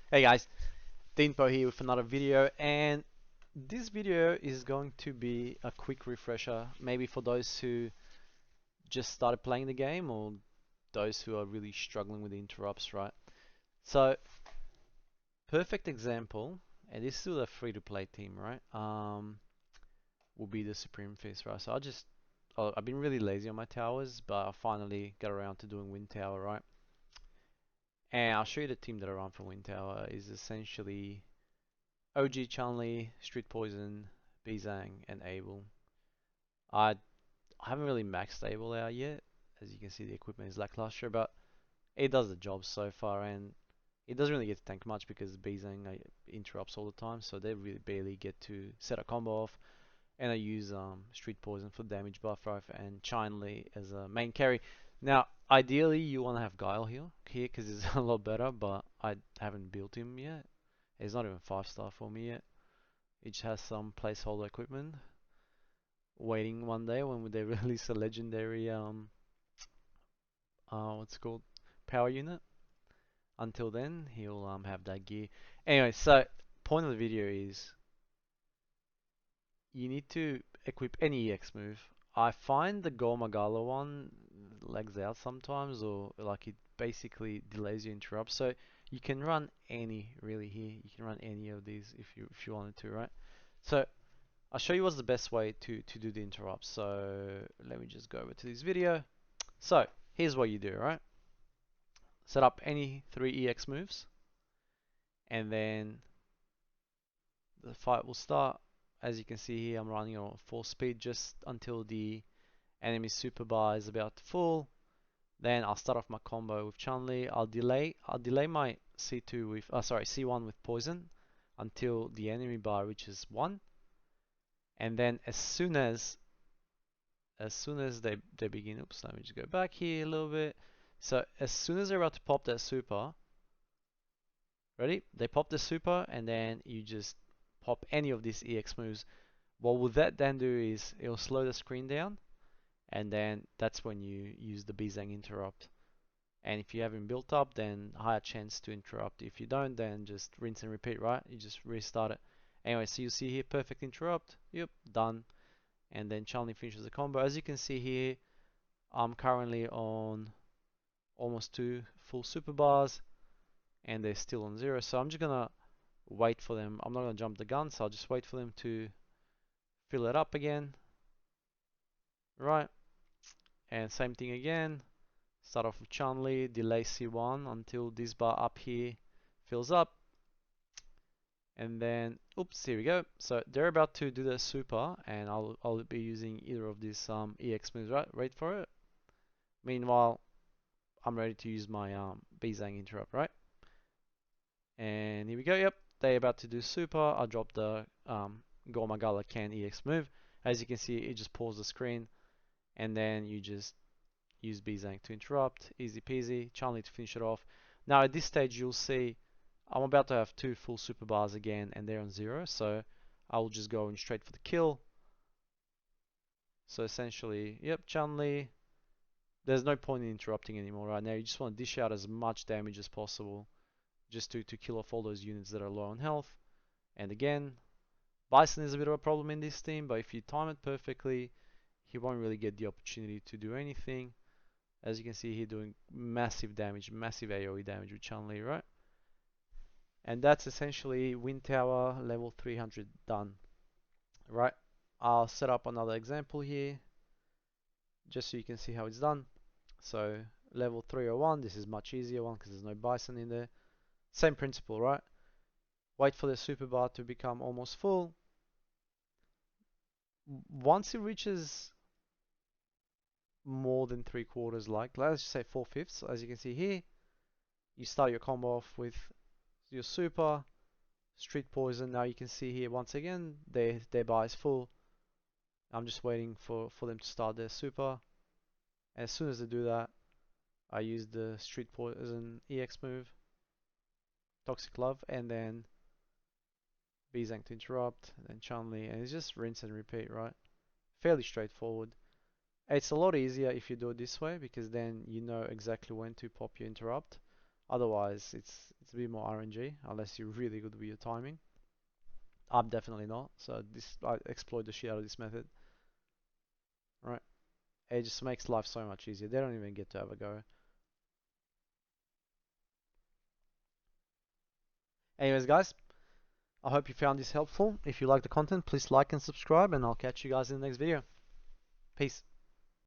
Hey guys, Deanpo here with another video, and this video is going to be a quick refresher, maybe for those who just started playing the game or those who are really struggling with the interrupts, right? So, perfect example, and this is with a free-to-play team, right? Will be the Supreme Fist, right? I've been really lazy on my towers, but I finally got around to doing Wind Tower, right? And I'll show you the team that I run for Wind Tower is essentially OG Chun-Li, Street Poison, Bizang, and Abel. I haven't really maxed Abel out yet. As you can see, the equipment is lackluster, but it does the job so far, and it doesn't really get to tank much because Bizang interrupts all the time, so they really barely get to set a combo off. And I use Street Poison for damage buff, right, and Chun-Li as a main carry. Now, ideally, you want to have Guile here because it's a lot better, but I haven't built him yet. He's not even 5-star for me yet. Each has some placeholder equipment waiting one day when they release a legendary what's it called, power unit. Until then, he'll have that gear. Anyway, so point of the video is you need to equip any EX move. I find the Gormagala one lags out sometimes, or like it basically delays your interrupt. So you can run any really here. You can run any of these if you wanted to, right? So I'll show you what's the best way to do the interrupts. So let me just go over to this video. So here's what you do, right? Set up any 3 EX moves, and then the fight will start. As you can see here, I'm running on full speed just until the enemy super bar is about to full. Then I'll start off my combo with Chun-Li. I'll delay my C2 with, sorry, C1 with poison until the enemy bar reaches 1. And then as soon as they begin, oops, let me just go back here a little bit. So as soon as they're about to pop that super, ready? They pop the super, and then you just pop any of these EX moves. What will that then do is it'll slow the screen down, and then that's when you use the Bizang interrupt. And if you haven't built up, then higher chance to interrupt. If you don't, then just rinse and repeat, right? You just restart it. Anyway, so you see here, perfect interrupt. Yep, done. And then Chun-Li finishes the combo. As you can see here, I'm currently on almost 2 full super bars, and they're still on 0. So I'm just gonna wait for them. I'm not gonna jump the gun, so I'll just wait for them to fill it up again. Right, and same thing again. Start off with Chun-Li, delay C1 until this bar up here fills up. And then, oops, here we go. So they're about to do the super, and I'll be using either of these EX moves, right? Wait for it. Meanwhile, I'm ready to use my Bizang interrupt, right? And here we go. Yep, they're about to do super. I drop the Gormagala can EX move. As you can see, it just paused the screen, and then you just use Bizang to interrupt. Easy peasy. Chun-Li to finish it off. Now at this stage, you'll see I'm about to have 2 full super bars again, and they're on 0. So I will just go in straight for the kill. So essentially, yep, Chun-Li. There's no point in interrupting anymore right now. You just want to dish out as much damage as possible just to kill off all those units that are low on health. And again, Bison is a bit of a problem in this team, but if you time it perfectly, he won't really get the opportunity to do anything. As you can see, he's doing massive damage, massive AoE damage with Chun-Li, right? And that's essentially Wind Tower level 300 done, right? I'll set up another example here, just so you can see how it's done. So level 301, this is much easier one because there's no Bison in there. Same principle, right? Wait for the super bar to become almost full. Once it reaches more than 3/4, like let's just say 4/5, as you can see here, you start your combo off with your super, Street Poison. Now you can see here once again, their bar is full. I'm just waiting for them to start their super. As soon as they do that, I use the Street Poison EX move, Toxic Love, and then Bizang to interrupt, and then Chun-Li, and it's just rinse and repeat, right? Fairly straightforward. It's a lot easier if you do it this way because then you know exactly when to pop your interrupt. Otherwise, it's a bit more RNG unless you're really good with your timing. I'm definitely not, so I exploit the shit out of this method. Right? It just makes life so much easier. They don't even get to have a go. Anyways, guys, I hope you found this helpful. If you like the content, please like and subscribe, and I'll catch you guys in the next video. Peace.